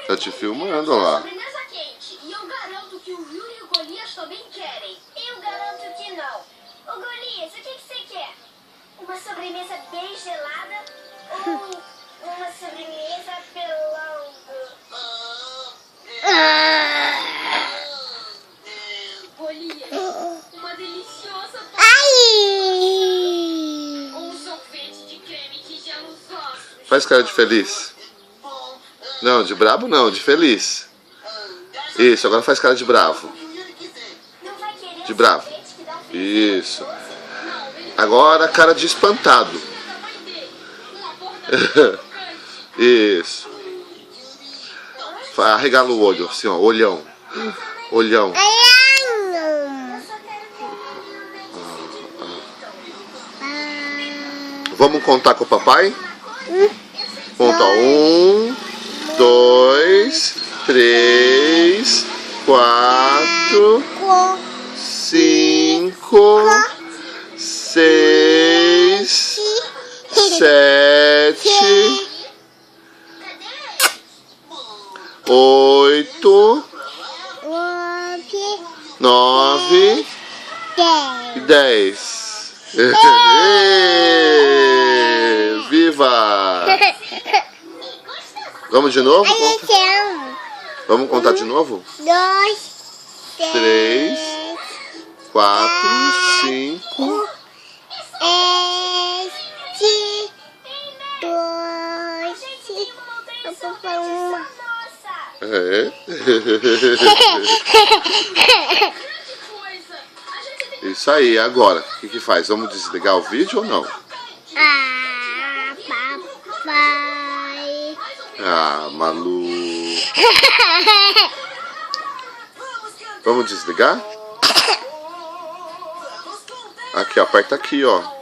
Tá te filmando lá. Sobremesa quente. E eu garanto que o Yuri e o Golias também querem. Eu garanto que não. Ô Golias, o que você quer? Uma sobremesa bem gelada ou uma sobremesa pelando? Golias, uma deliciosa ou um sorvete de creme que gela os ossos. Faz cara de feliz. Não, de brabo não, de feliz. Isso, agora faz cara de bravo. De bravo. Isso. Agora cara de espantado. Isso. Arregala o olho, assim, ó, olhão. Olhão. Vamos contar com o papai? Conta 1, 2, 3, 4, 5, 6, 7, 8, 9 e 10. Viva! Vamos de novo? Vamos contar de novo? 2, 3, 4, 5. 2, É. Isso aí, agora, o que faz? Vamos desligar o vídeo ou não? papai. Ah, Malu. Vamos desligar? Aqui, ó, aperta aqui, ó.